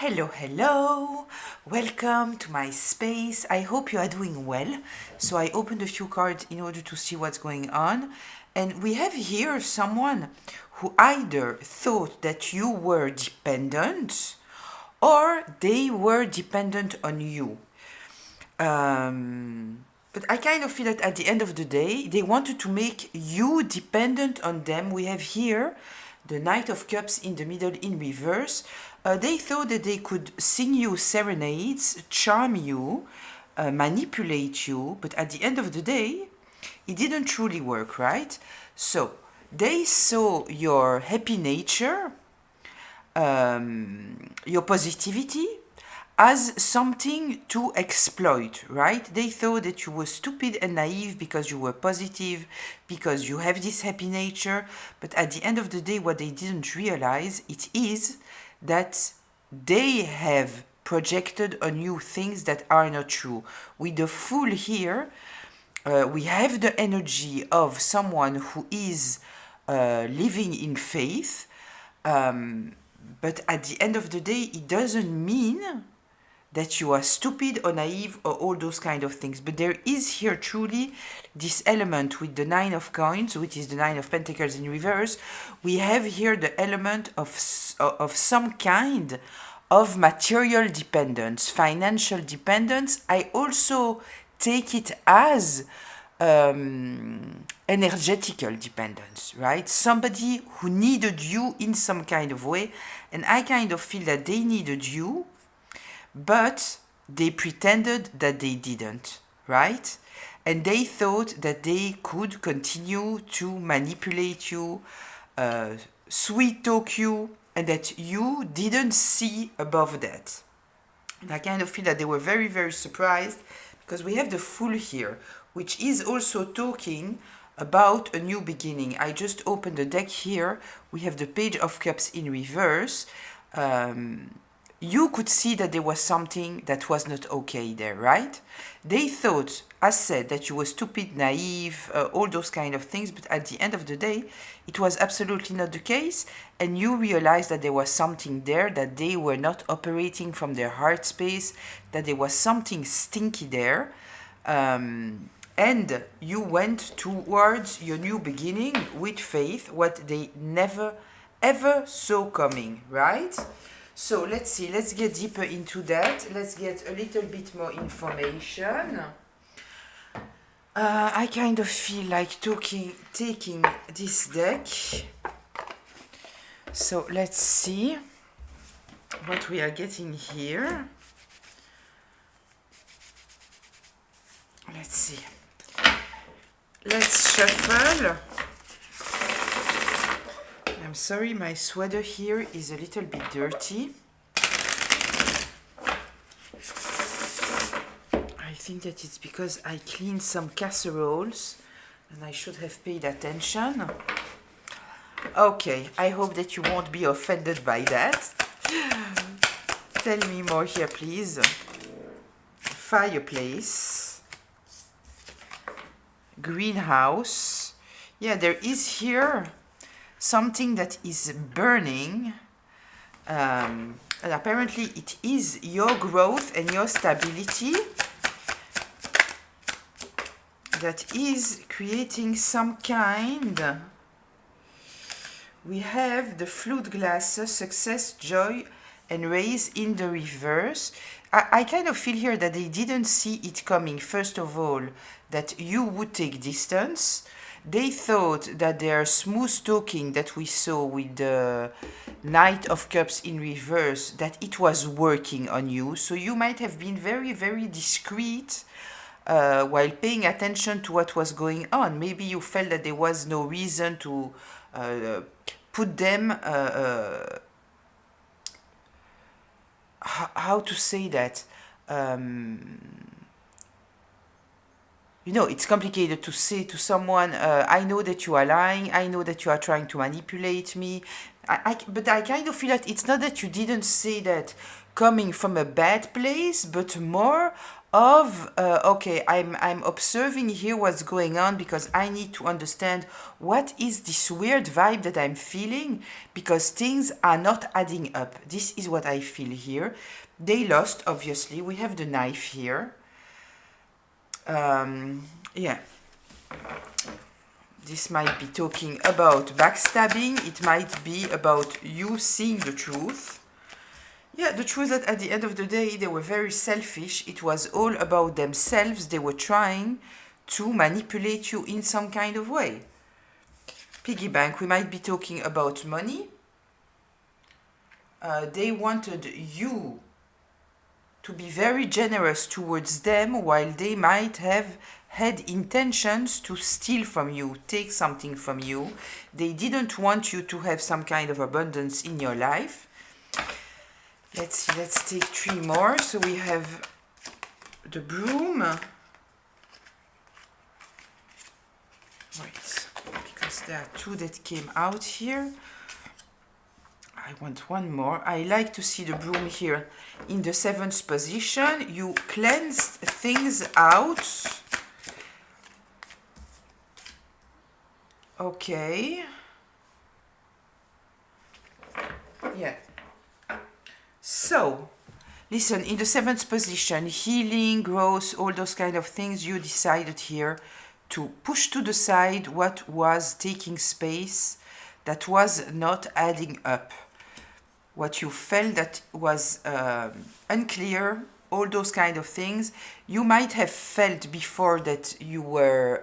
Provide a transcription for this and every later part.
Hello, hello, welcome to my space. I hope you are doing well. So I opened a few cards in order to see what's going on. And we have here someone who either thought that you were dependent or they were dependent on you. But I kind of feel that at the end of the day, they wanted to make you dependent on them. We have here the Knight of Cups in the middle in reverse. They thought that they could sing you serenades, charm you, manipulate you, but at the end of the day, it didn't truly work, right? So they saw your happy nature, your positivity, as something to exploit, right? They thought that you were stupid and naive because you were positive, because you have this happy nature. But at the end of the day, what they didn't realize it is that they have projected on you things that are not true. With the Fool here, we have the energy of someone who is living in faith. But at the end of the day, it doesn't mean that you are stupid or naive or all those kind of things. But there is here truly this element with the Nine of Coins, which is the Nine of Pentacles in reverse. We have here the element of some kind of material dependence, financial dependence. I also take it as energetical dependence, right? Somebody who needed you in some kind of way. And I kind of feel that they needed you, but they pretended that they didn't, right? And they thought that they could continue to manipulate you, sweet talk you, and that you didn't see above that. And I kind of feel that they were very, very surprised because we have the Fool here, which is also talking about a new beginning. I just opened the deck here. We have the Page of Cups in reverse. You could see that there was something that was not okay there, right? They thought, as said, that you were stupid, naive, all those kind of things, but at the end of the day, it was absolutely not the case, and you realized that there was something there, that they were not operating from their heart space, that there was something stinky there, and you went towards your new beginning with faith, what they never, ever saw coming, right? So let's see, let's get deeper into that. Let's get a little bit more information. I kind of feel like taking this deck. So let's see what we are getting here. Let's see. Let's shuffle. I'm sorry, my sweater here is a little bit dirty. I think that it's because I cleaned some casseroles and I should have paid attention. Okay, I hope that you won't be offended by that. Tell me more here, please. Fireplace. Greenhouse. Yeah, there is here something that is burning, and apparently it is your growth and your stability that is creating some kind. We have the flute glasses, success, joy, and raise in the reverse. I kind of feel here that they didn't see it coming. First of all, that you would take distance. They thought that their smooth talking that we saw with the Knight of Cups in reverse, that it was working on you. So you might have been very, very discreet while paying attention to what was going on. Maybe you felt that there was no reason to put them, how to say that? You know, it's complicated to say to someone, I know that you are lying, I know that you are trying to manipulate me. But I kind of feel that it's not that you didn't say that coming from a bad place, but more of okay, I'm observing here what's going on because I need to understand what is this weird vibe that I'm feeling, because things are not adding up. This is what I feel here. They lost, obviously. We have the knife here. Yeah, this might be talking about backstabbing. It might be about you seeing the truth. Yeah, the truth that at the end of the day, they were very selfish. It was all about themselves. They were trying to manipulate you in some kind of way. Piggy bank, we might be talking about money. They wanted you to be very generous towards them, while they might have had intentions to steal from you, take something from you. They didn't want you to have some kind of abundance in your life. Let's see, let's take 3 more. So we have the broom. Wait, because there are 2 that came out here. I want 1 more. I like to see the broom here in the 7th position. You cleansed things out. Okay. Yeah. So, listen, in the 7th position, healing, growth, all those kind of things, you decided here to push to the side what was taking space, that was not adding up. What you felt that was unclear, all those kind of things. You might have felt before that you were...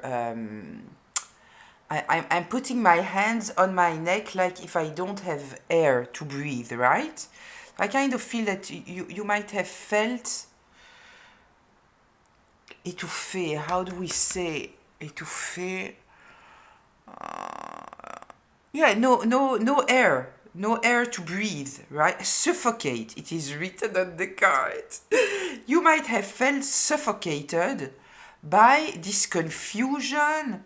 I'm putting my hands on my neck like if I don't have air to breathe, right? I kind of feel that you might have felt étouffé. How do we say étouffé? Yeah, no air. No air to breathe, right? Suffocate. It is written on the card. You might have felt suffocated by this confusion,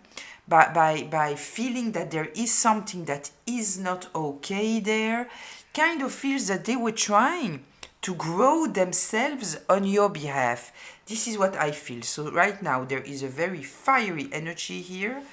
by feeling that there is something that is not okay there. Kind of feels that they were trying to grow themselves on your behalf. This is what I feel. So right now there is a very fiery energy here.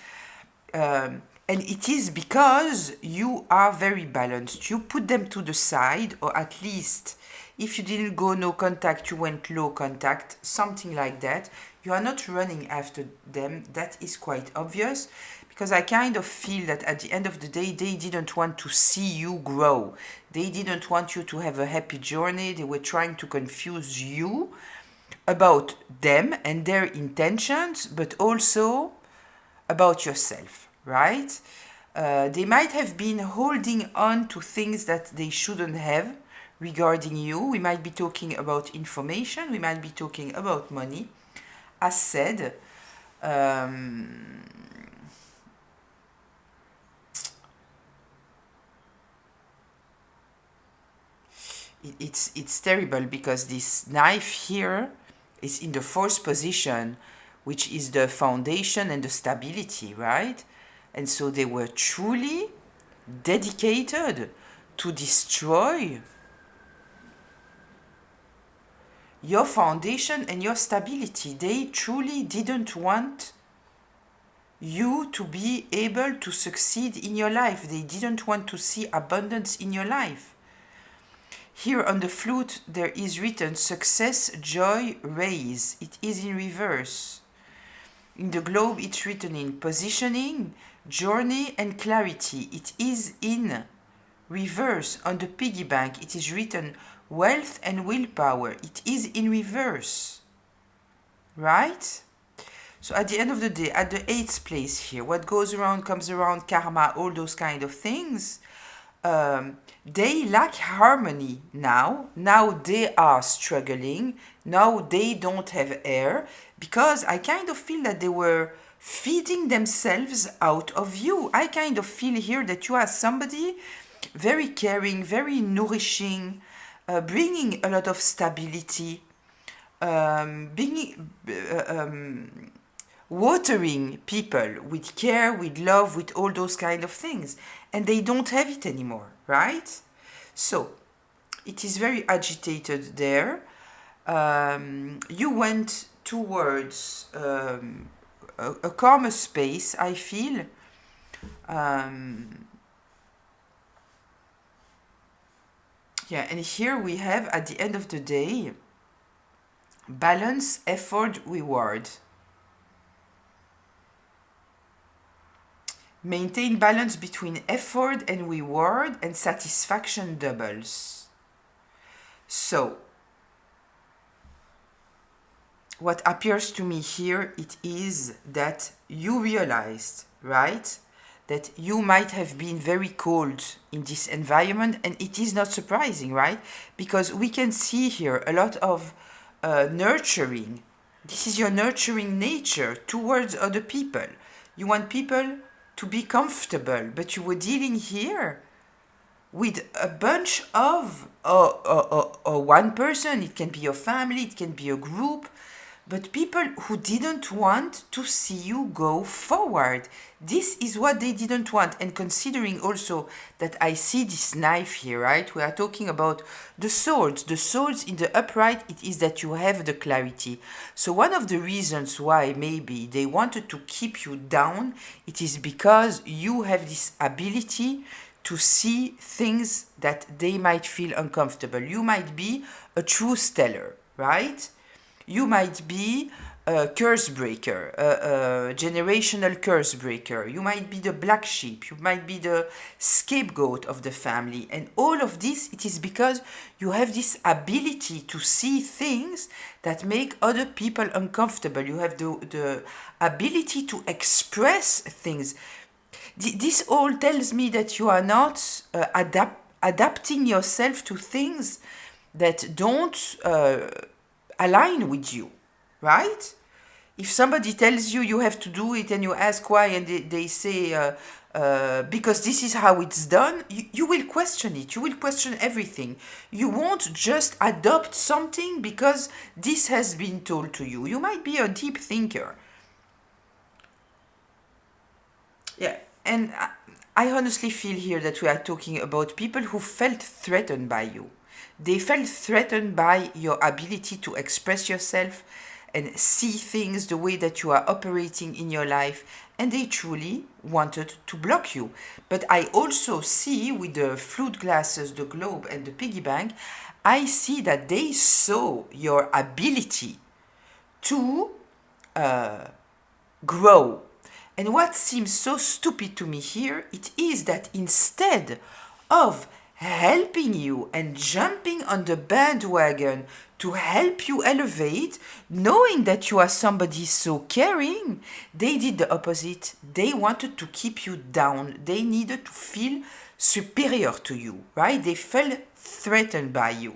And it is because you are very balanced. You put them to the side, or at least if you didn't go no contact, you went low contact, something like that. You are not running after them. That is quite obvious, because I kind of feel that at the end of the day, they didn't want to see you grow. They didn't want you to have a happy journey. They were trying to confuse you about them and their intentions, but also about yourself, right? They might have been holding on to things that they shouldn't have regarding you. We might be talking about information. We might be talking about money. As said, it's terrible because this knife here is in the 4th position, which is the foundation and the stability, right? And so they were truly dedicated to destroy your foundation and your stability. They truly didn't want you to be able to succeed in your life. They didn't want to see abundance in your life. Here on the flute there is written success, joy, raise. It is in reverse. In the globe it's written in positioning, journey and clarity. It is in reverse. On the piggy bank it is written wealth and willpower. It is in reverse, right? So at the end of the day, at the 8th place here, what goes around comes around, karma, all those kind of things. They lack harmony now. Now they are struggling. Now they don't have air, because I kind of feel that they were feeding themselves out of you. I kind of feel here that you are somebody very caring, very nourishing, bringing a lot of stability, watering people with care, with love, with all those kind of things. And they don't have it anymore, right? So, it is very agitated there. You went towards a calmer space, I feel. Yeah, and here we have, at the end of the day, balance, effort, reward. Maintain balance between effort and reward, and satisfaction doubles. So, what appears to me here, it is that you realized, right, that you might have been very cold in this environment, and it is not surprising, right? Because we can see here a lot of nurturing. This is your nurturing nature towards other people. You want people to be comfortable, but you were dealing here with a bunch of one person. It can be your family, it can be a group, but people who didn't want to see you go forward. This is what they didn't want. And considering also that I see this knife here, right? We are talking about the swords. The swords in the upright, it is that you have the clarity. So one of the reasons why maybe they wanted to keep you down, it is because you have this ability to see things that they might feel uncomfortable. You might be a truth teller, right? You might be a curse breaker, a generational curse breaker. You might be the black sheep. You might be the scapegoat of the family. And all of this, it is because you have this ability to see things that make other people uncomfortable. You have the ability to express things. This all tells me that you are not adapting yourself to things that don't align with you, right? If somebody tells you you have to do it and you ask why, and they say because this is how it's done, you will question it. You will question everything. You won't just adopt something because this has been told to you. You might be a deep thinker. Yeah, and I honestly feel here that we are talking about people who felt threatened by you. They felt threatened by your ability to express yourself and see things the way that you are operating in your life, and they truly wanted to block you. But I also see, with the flute glasses, the globe, and the piggy bank, I see that they saw your ability to grow. And what seems so stupid to me here, it is that instead of helping you and jumping on the bandwagon to help you elevate, knowing that you are somebody so caring, they did the opposite. They wanted to keep you down. They needed to feel superior to you, right? They felt threatened by you.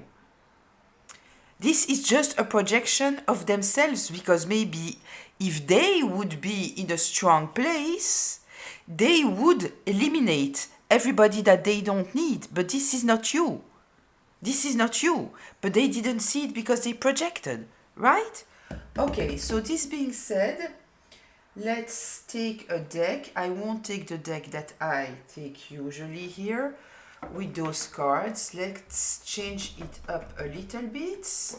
This is just a projection of themselves, because maybe if they would be in a strong place, they would eliminate everybody that they don't need. But this is not you. This is not you. But they didn't see it because they projected, right? Okay, so this being said, let's take a deck. I won't take the deck that I take usually here with those cards. Let's change it up a little bit.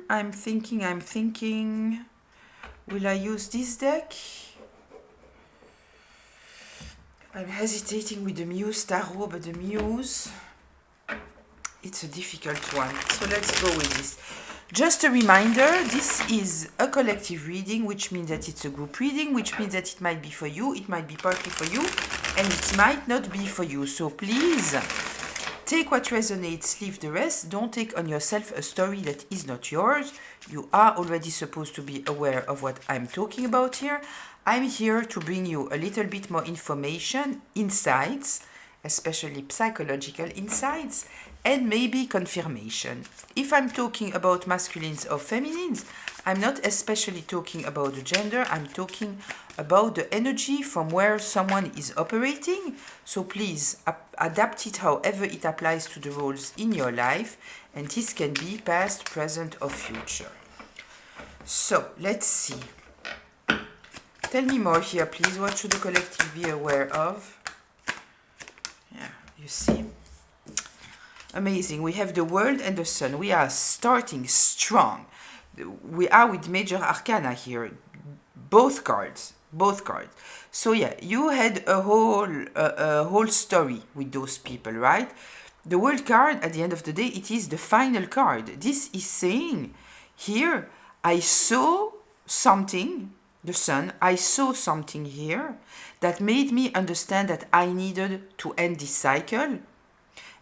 I'm thinking. Will I use this deck? I'm hesitating with the Muse Tarot, but the Muse, it's a difficult one. So let's go with this. Just a reminder, this is a collective reading, which means that it's a group reading, which means that it might be for you, it might be partly for you, and it might not be for you. So please, take what resonates, leave the rest. Don't take on yourself a story that is not yours. You are already supposed to be aware of what I'm talking about here. I'm here to bring you a little bit more information, insights, especially psychological insights, and maybe confirmation. If I'm talking about masculines or feminines, I'm not especially talking about the gender, I'm talking about the energy from where someone is operating. So please adapt it however it applies to the roles in your life, and this can be past, present, or future. So let's see. Tell me more here, please. What should the collective be aware of? Yeah, You see? Amazing. We have the world and the sun. We are starting strong. We are with major arcana here. Both cards. Both cards. So yeah, you had a whole story with those people, right? The world card, at the end of the day, it is the final card. This is saying here, I saw something, the sun, I saw something here that made me understand that I needed to end this cycle.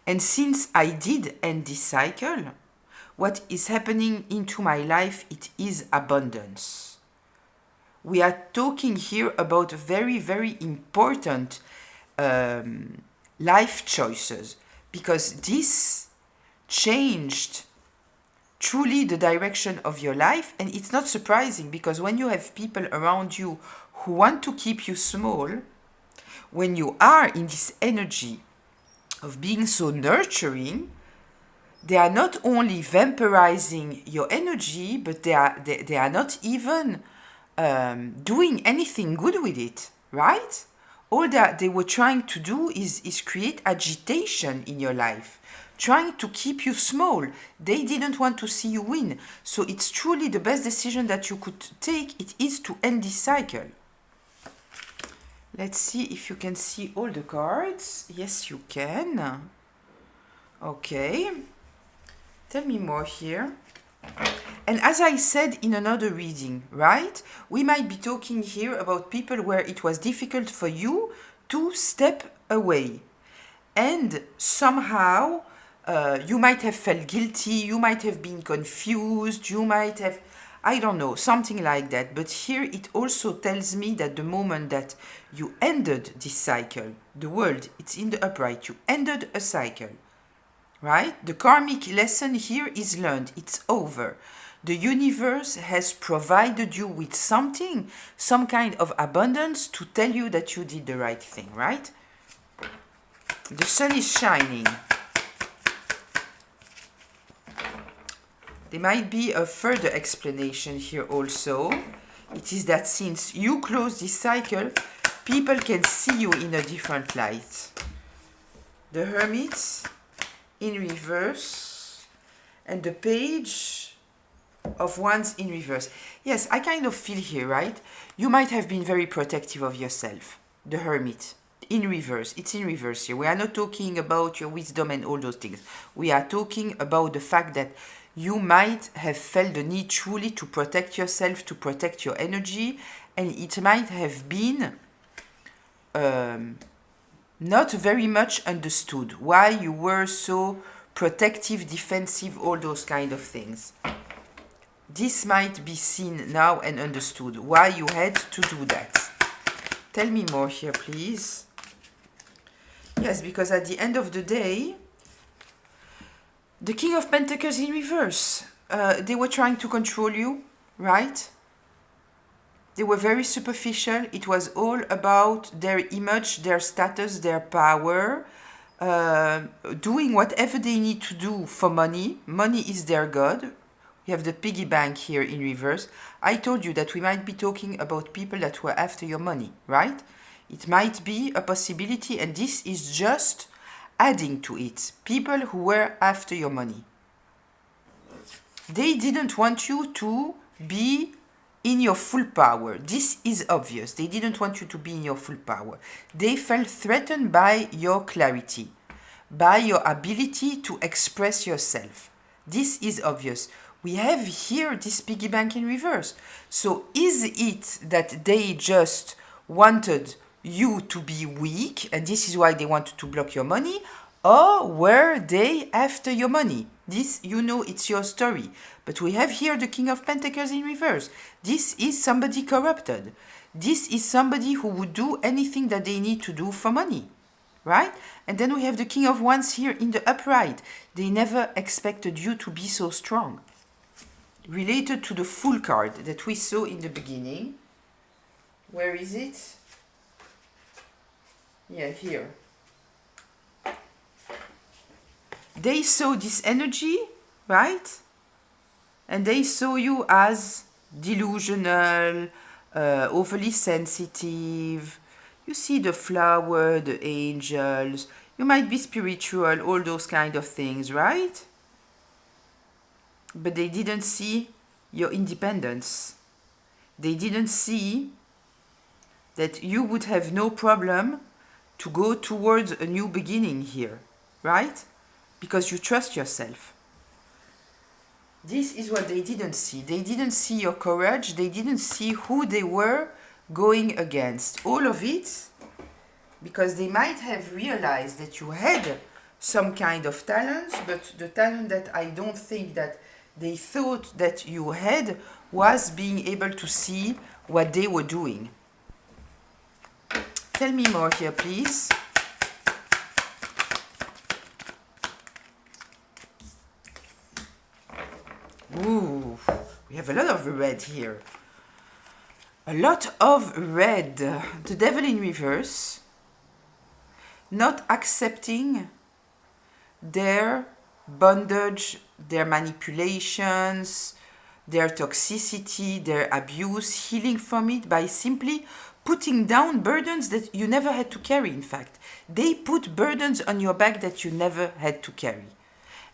And since I did end this cycle, what is happening into my life, it is abundance. We are talking here about very, very important life choices, because this changed truly the direction of your life. And it's not surprising, because when you have people around you who want to keep you small, when you are in this energy of being so nurturing, they are not only vampirizing your energy, but they are not even doing anything good with it, right? All that they were trying to do is create agitation in your life, trying to keep you small. They didn't want to see you win. So it's truly the best decision that you could take. It is to end this cycle. Let's see if you can see all the cards. Yes, you can. Okay. Tell me more here. And as I said in another reading, right? We might be talking here about people where it was difficult for you to step away. And somehow you might have felt guilty, you might have been confused, you might have, I don't know, something like that. But here it also tells me that the moment that you ended this cycle, the world, it's in the upright, you ended a cycle, right? The karmic lesson here is learned, it's over. The universe has provided you with something, some kind of abundance to tell you that you did the right thing, right? The sun is shining. There might be a further explanation here also. It is that since you close this cycle, people can see you in a different light. The Hermit in reverse and the Page of Wands in reverse. Yes, I kind of feel here, right? You might have been very protective of yourself. The Hermit in reverse. It's in reverse here. We are not talking about your wisdom and all those things. We are talking about the fact that you might have felt the need truly to protect yourself, to protect your energy, and it might have been not very much understood why you were so protective, defensive, all those kind of things. This might be seen now and understood, why you had to do that. Tell me more here, please. Yes, because at the end of the day, the King of Pentacles in reverse. They were trying to control you, right? They were very superficial. It was all about their image, their status, their power, doing whatever they need to do for money. Money is their god. We have the piggy bank here in reverse. I told you that we might be talking about people that were after your money, right? It might be a possibility, and this is just adding to it. People who were after your money. They didn't want you to be in your full power. This is obvious. They didn't want you to be in your full power. They felt threatened by your clarity, by your ability to express yourself. This is obvious. We have here this piggy bank in reverse. So is it that they just wanted you to be weak, and this is why they wanted to block your money, or were they after your money? This, you know, it's your story. But we have here the King of Pentacles in reverse. This is somebody corrupted. This is somebody who would do anything that they need to do for money, right? And then we have the King of Wands here in the upright. They never expected you to be so strong. Related to the Fool card that we saw in the beginning. Where is it? Yeah, here. They saw this energy, right? And they saw you as delusional, overly sensitive. You see the flower, the angels. You might be spiritual, all those kind of things, right? But they didn't see your independence. They didn't see that you would have no problem to go towards a new beginning here, right? Because you trust yourself. This is what they didn't see. They didn't see your courage. They didn't see who they were going against. All of it because they might have realized that you had some kind of talents, but the talent that I don't think that they thought that you had was being able to see what they were doing. Tell me more here, please. Ooh, we have a lot of red here. A lot of red. The devil in reverse. Not accepting their bondage, their manipulations, their toxicity, their abuse, healing from it by simply putting down burdens that you never had to carry, in fact. They put burdens on your back that you never had to carry.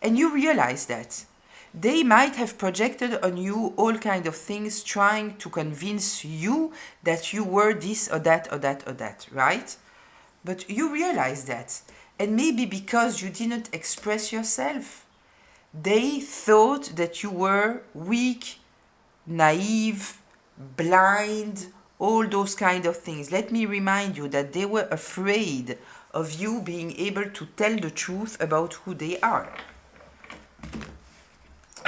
And you realize that. They might have projected on you all kind of things trying to convince you that you were this or that or that or that, right? But you realize that. And maybe because you didn't express yourself, they thought that you were weak, naive, blind, all those kind of things. Let me remind you that they were afraid of you being able to tell the truth about who they are.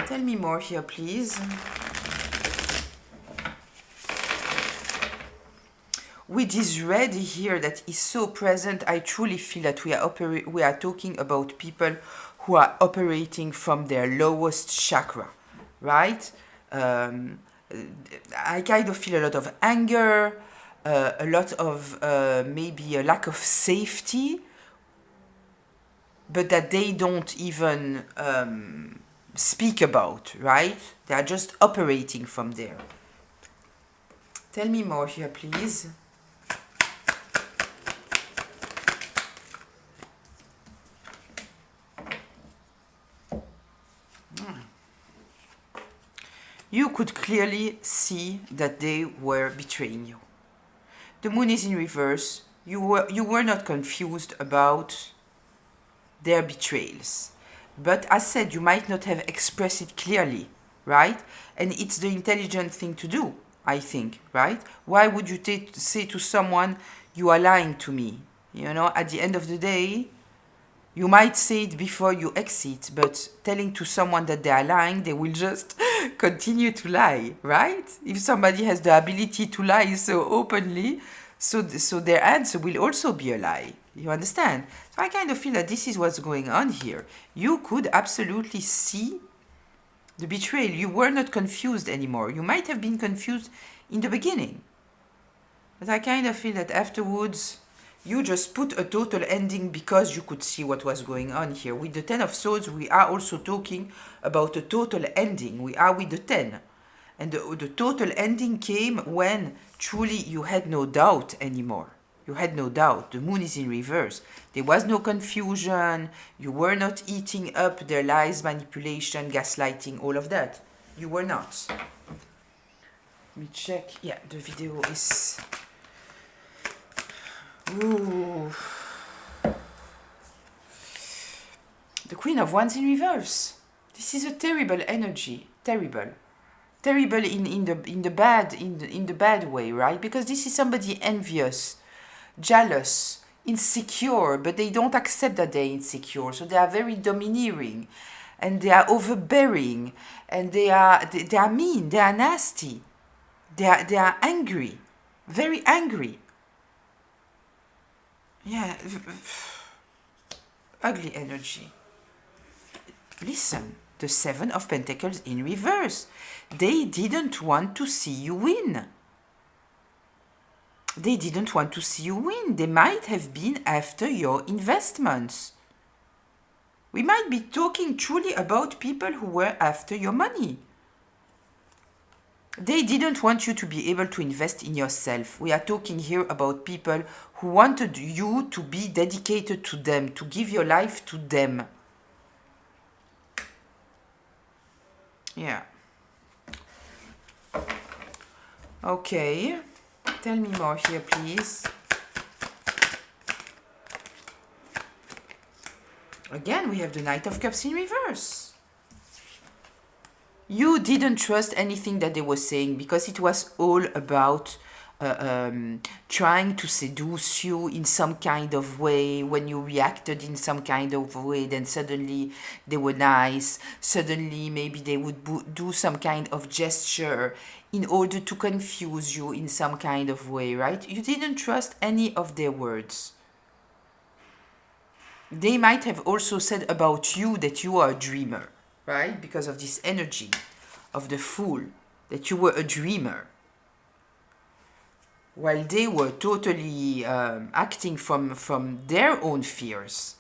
Tell me more here, please. With this red here that is so present, I truly feel that we are talking about people who are operating from their lowest chakra, right? I kind of feel a lot of anger, a lot of maybe a lack of safety, but that they don't even speak about, right? They are just operating from there. Tell me more here, please. You could clearly see that they were betraying you. The moon is in reverse. You were not confused about their betrayals. But as said, you might not have expressed it clearly, right? And it's the intelligent thing to do, I think, right? Why would you say to someone, you are lying to me? You know, at the end of the day, you might say it before you exit, but telling to someone that they are lying, they will just continue to lie, right? If somebody has the ability to lie so openly, so their answer will also be a lie. You understand? So I kind of feel that this is what's going on here. You could absolutely see the betrayal. You were not confused anymore. You might have been confused in the beginning. But I kind of feel that afterwards, you just put a total ending because you could see what was going on here. With the 10 of Swords, we are also talking about a total ending. We are with the 10. And the total ending came when truly you had no doubt anymore. You had no doubt. The moon is in reverse. There was no confusion. You were not eating up their lies, manipulation, gaslighting, all of that. You were not. Let me check. Yeah, the video is... Ooh. The Queen of Wands in reverse. This is a terrible energy. Terrible. Terrible in the bad way, right? Because this is somebody envious, jealous, insecure, but they don't accept that they're insecure. So they are very domineering, and they are overbearing, and they are mean, they are nasty, they are angry, very angry. Yeah, ugly energy. Listen, the 7 of Pentacles in reverse. They didn't want to see you win. They didn't want to see you win. They might have been after your investments. We might be talking truly about people who were after your money. They didn't want you to be able to invest in yourself. We are talking here about people who wanted you to be dedicated to them, to give your life to them. Yeah. Okay. Tell me more here, please. Again, we have the Knight of Cups in reverse. You didn't trust anything that they were saying because it was all about trying to seduce you in some kind of way. When you reacted in some kind of way, then suddenly they were nice. Suddenly, maybe they would do some kind of gesture in order to confuse you in some kind of way, right? You didn't trust any of their words. They might have also said about you that you are a dreamer, right? Because of this energy of the Fool, that you were a dreamer. While they were totally acting from their own fears,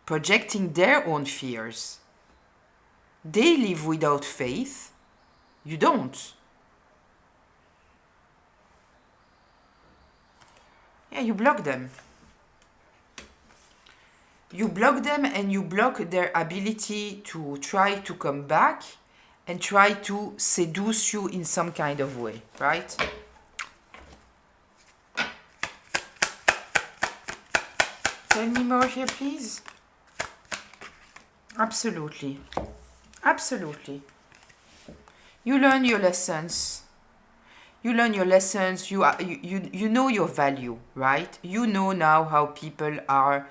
projecting their own fears. They live without faith. You don't. Yeah, you block them. You block them and you block their ability to try to come back and try to seduce you in some kind of way, right? Tell me more here, please. Absolutely. Absolutely. You learn your lessons. You learn your lessons. You know your value, right? You know now how people are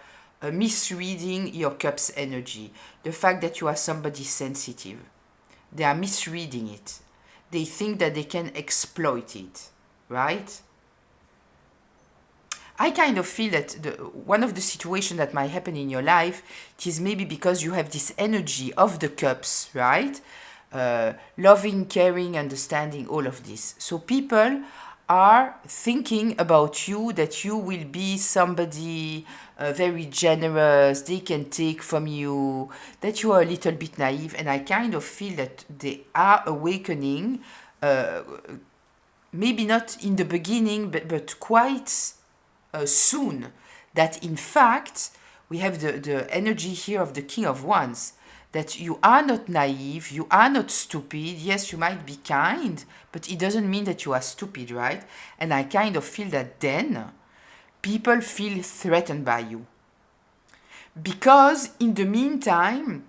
misreading your cup's energy. The fact that you are somebody sensitive. They are misreading it. They think that they can exploit it, right? I kind of feel that one of the situations that might happen in your life, it is maybe because you have this energy of the cups, right? Loving, caring, understanding, all of this. So people are thinking about you, that you will be somebody very generous, they can take from you, that you are a little bit naive. And I kind of feel that they are awakening, maybe not in the beginning, but quite soon, that in fact we have the energy here of the King of Wands, that you are not naive, you are not stupid. Yes, you might be kind, but it doesn't mean that you are stupid, right? And I kind of feel that then people feel threatened by you, because in the meantime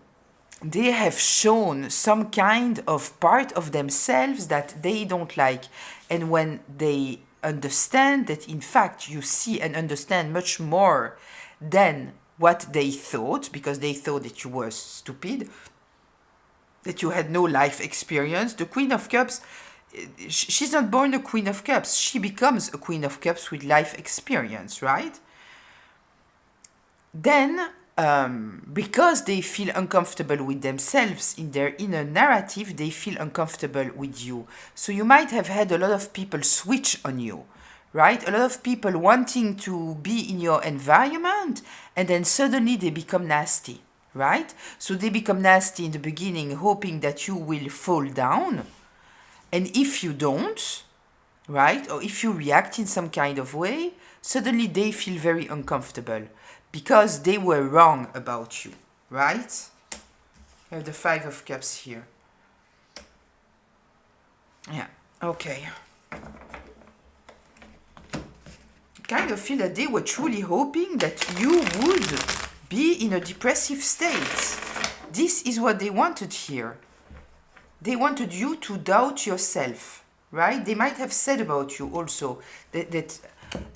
they have shown some kind of part of themselves that they don't like. And when they understand that in fact you see and understand much more than what they thought, because they thought that you were stupid, that you had no life experience. The Queen of Cups, she's not born a Queen of Cups, she becomes a Queen of Cups with life experience, right? Then because they feel uncomfortable with themselves in their inner narrative, they feel uncomfortable with you. So you might have had a lot of people switch on you, right? A lot of people wanting to be in your environment, and then suddenly they become nasty, right? So they become nasty in the beginning, hoping that you will fall down. And if you don't, right, or if you react in some kind of way, suddenly they feel very uncomfortable, because they were wrong about you, right? You have the Five of Cups here. Yeah, okay. Kind of feel that they were truly hoping that you would be in a depressive state. This is what they wanted here. They wanted you to doubt yourself, right? They might have said about you also that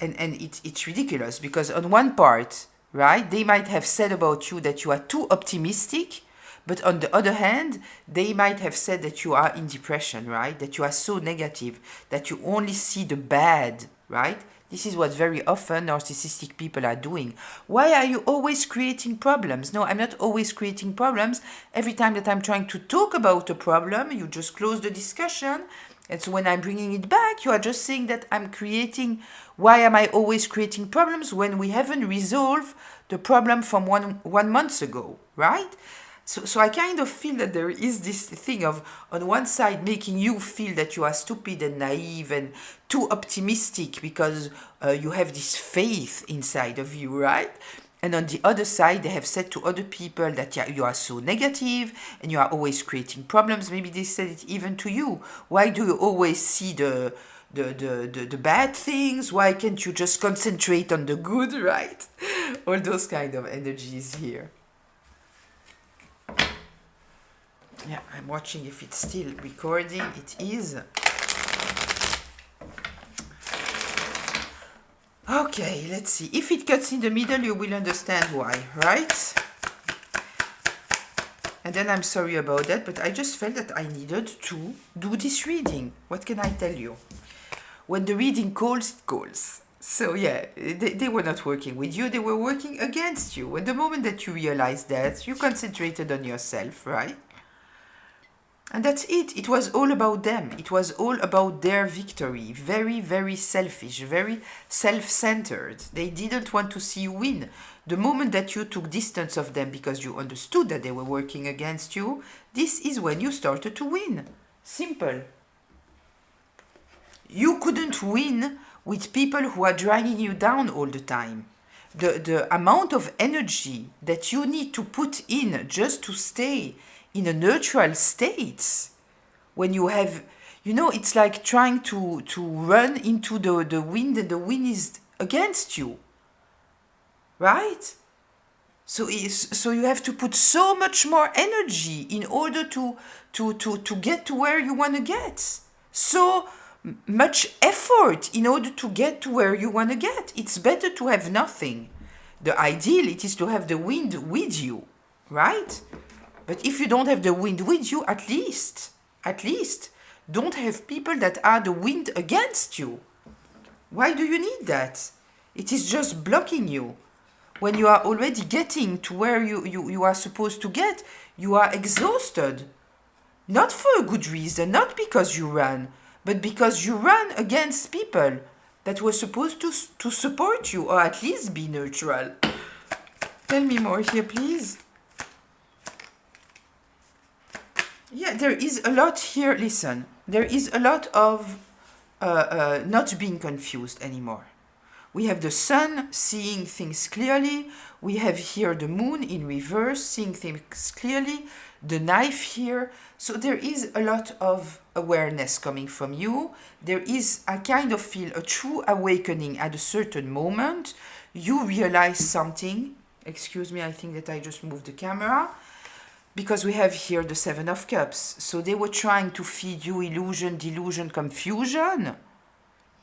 and it's ridiculous, because on one part, right, they might have said about you that you are too optimistic, but on the other hand, they might have said that you are in depression, right? That you are so negative, that you only see the bad, right? This is what very often narcissistic people are doing. Why are you always creating problems? No, I'm not always creating problems. Every time that I'm trying to talk about a problem, you just close the discussion. And so when I'm bringing it back, you are just saying that I'm creating. Why am I always creating problems when we haven't resolved the problem from one month ago, right? So I kind of feel that there is this thing of, on one side, making you feel that you are stupid and naive and too optimistic because you have this faith inside of you, right? And on the other side, they have said to other people that you are so negative and you are always creating problems. Maybe they said it even to you. Why do you always see the bad things? Why can't you just concentrate on the good, right? All those kind of energies here. Yeah, I'm watching if it's still recording. It is. Okay, let's see. If it cuts in the middle, you will understand why, right? And then I'm sorry about that, but I just felt that I needed to do this reading. What can I tell you? When the reading calls, it calls. So yeah, they were not working with you, they were working against you. And the moment that you realized that, you concentrated on yourself, right? And that's it. It was all about them. It was all about their victory. Very, very selfish, very self-centered. They didn't want to see you win. The moment that you took distance of them because you understood that they were working against you, this is when you started to win. Simple. You couldn't win with people who are dragging you down all the time. The amount of energy that you need to put in just to stay in a neutral state, when you have, it's like trying to run into the wind and the wind is against you, right? So you have to put so much more energy in order to get to where you want to get. So much effort in order to get to where you want to get. It's better to have nothing. The ideal, it is to have the wind with you, right? But if you don't have the wind with you, at least, don't have people that are the wind against you. Why do you need that? It is just blocking you. When you are already getting to where you are supposed to get, you are exhausted. Not for a good reason, not because you run, but because you run against people that were supposed to support you, or at least be neutral. Tell me more here, please. Yeah, there is a lot here. Listen, there is a lot of not being confused anymore. We have the sun seeing things clearly. We have here the moon in reverse seeing things clearly. The knife here. So there is a lot of awareness coming from you. There is, I kind of feel, a true awakening at a certain moment. You realize something. Excuse me, I think that I just moved the camera. Because we have here the Seven of Cups. So they were trying to feed you illusion, delusion, confusion.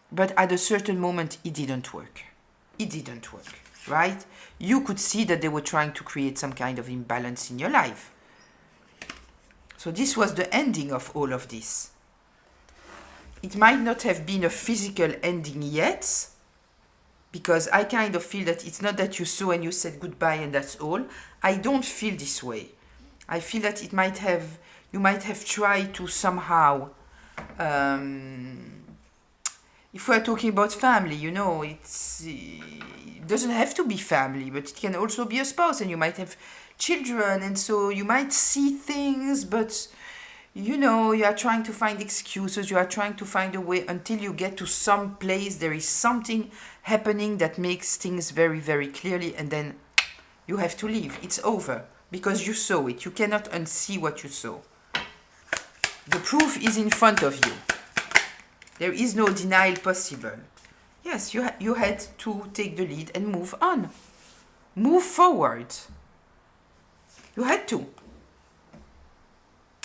But at a certain moment, it didn't work. It didn't work, right? You could see that they were trying to create some kind of imbalance in your life. So this was the ending of all of this. It might not have been a physical ending yet, because I kind of feel that it's not that you saw and you said goodbye and that's all. I don't feel this way. I feel that you might have tried to somehow, if we're talking about family, it doesn't have to be family, but it can also be a spouse, and you might have children, and so you might see things, but you are trying to find excuses, you are trying to find a way until you get to some place, there is something happening that makes things very, very clearly, and then you have to leave. It's over. Because you saw it. You cannot unsee what you saw. The proof is in front of you. There is no denial possible. Yes, you had to take the lead and move on. Move forward. You had to.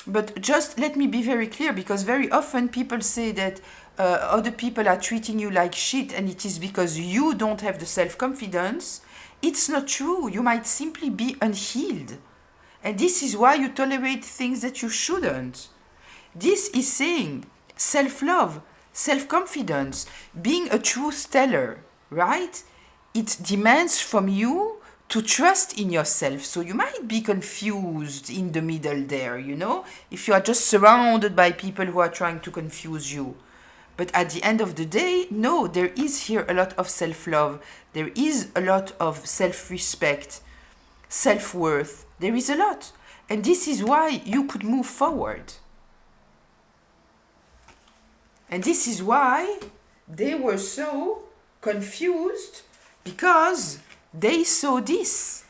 But just let me be very clear, because very often people say that other people are treating you like shit and it is because you don't have the self-confidence. It's not true. You might simply be unhealed. And this is why you tolerate things that you shouldn't. This is saying self-love, self-confidence, being a truth teller, right? It demands from you to trust in yourself. So you might be confused in the middle there, if you are just surrounded by people who are trying to confuse you. But at the end of the day, no, there is here a lot of self-love. There is a lot of self-respect, self-worth. There is a lot. And this is why you could move forward. And this is why they were so confused, because they saw this.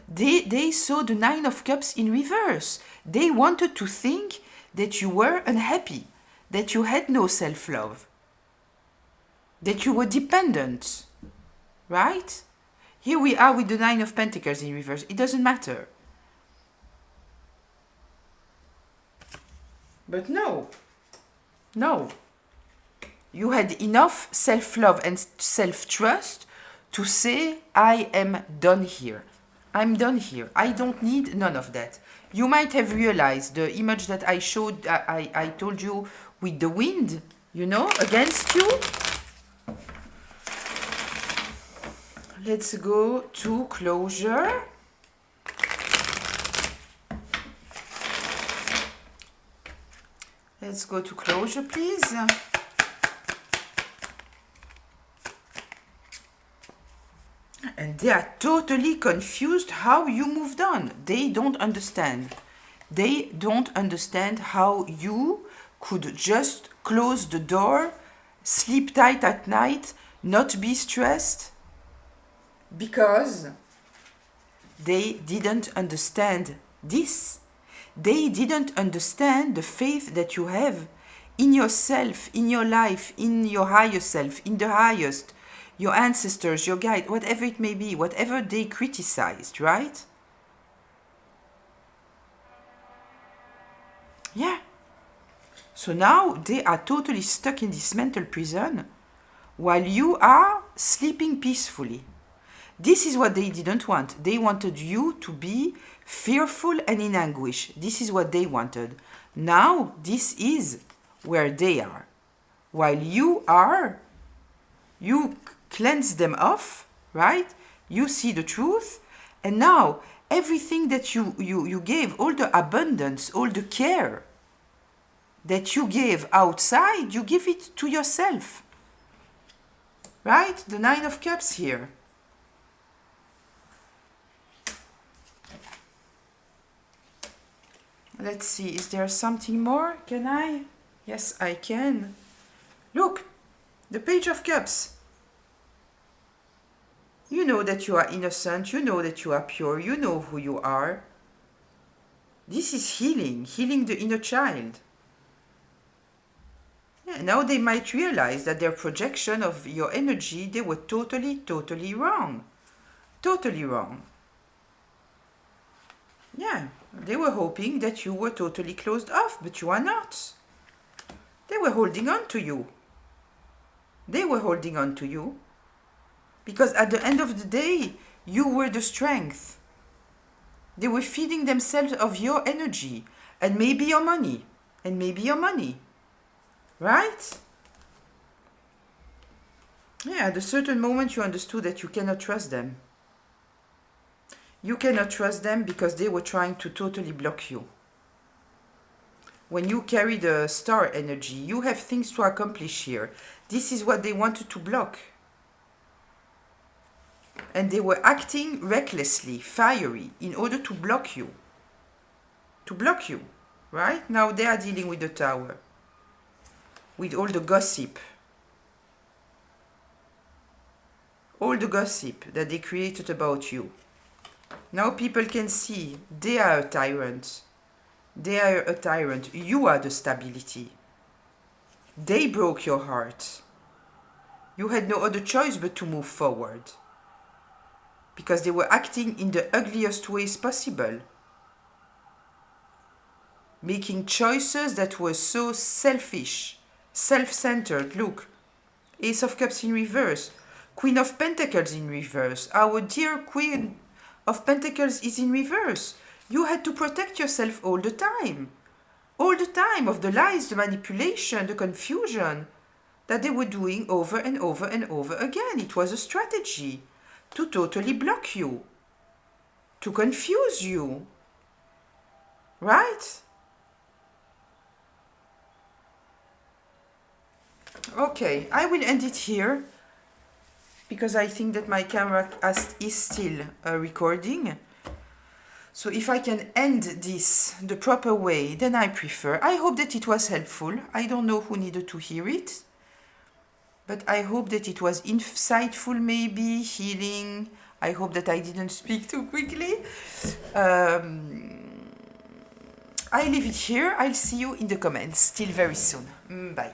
They saw the Nine of Cups in reverse. They wanted to think that you were unhappy, that you had no self-love, that you were dependent, right? Here we are with the Nine of Pentacles in reverse. It doesn't matter. But no. You had enough self-love and self-trust to say, I am done here. I'm done here. I don't need none of that. You might have realized the image that I showed, I told you with the wind, you know, against you. Let's go to closure. Let's go to closure, please. And they are totally confused how you moved on. They don't understand. They don't understand how you could just close the door, sleep tight at night, not be stressed, because they didn't understand this. They didn't understand the faith that you have in yourself, in your life, in your higher self, in the highest, your ancestors, your guide, whatever it may be, whatever they criticized, right? Yeah. So now they are totally stuck in this mental prison while you are sleeping peacefully. This is what they didn't want. They wanted you to be fearful and in anguish. This is what they wanted. Now, this is where they are. While you cleanse them off, right? You see the truth. And now, everything that you gave, all the abundance, all the care that you gave outside, you give it to yourself. Right? The Nine of Cups here. Let's see, is there something more? Can I? Yes, I can. Look, the Page of Cups. You know that you are innocent, you know that you are pure, you know who you are. This is healing the inner child. Yeah, now they might realize that their projection of your energy, they were totally wrong. Totally wrong. Yeah, they were hoping that you were totally closed off, but you are not. They were holding on to you. They were holding on to you. Because at the end of the day, you were the strength. They were feeding themselves of your energy, and maybe your money, right? Yeah, at a certain moment you understood that you cannot trust them. You cannot trust them because they were trying to totally block you. When you carry the star energy, you have things to accomplish here. This is what they wanted to block. And they were acting recklessly, fiery, in order to block you. To block you, right? Now they are dealing with the Tower. With all the gossip. All the gossip that they created about you. Now people can see they are a tyrant. They are a tyrant. You are the stability. They broke your heart. You had no other choice but to move forward. Because they were acting in the ugliest ways possible. Making choices that were so selfish, self-centered. Look, Ace of Cups in reverse. Queen of Pentacles in reverse. Our dear Queen of Pentacles is in reverse. You had to protect yourself all the time. All the time of the lies, the manipulation, the confusion that they were doing over and over and over again. It was a strategy to totally block you, to confuse you, right? Okay, I will end it here because I think that my camera is still recording. So if I can end this the proper way, then I prefer. I hope that it was helpful. I don't know who needed to hear it, but I hope that it was insightful, maybe healing. I hope that I didn't speak too quickly. I leave it here. I'll see you in the comments. Till very soon. Bye.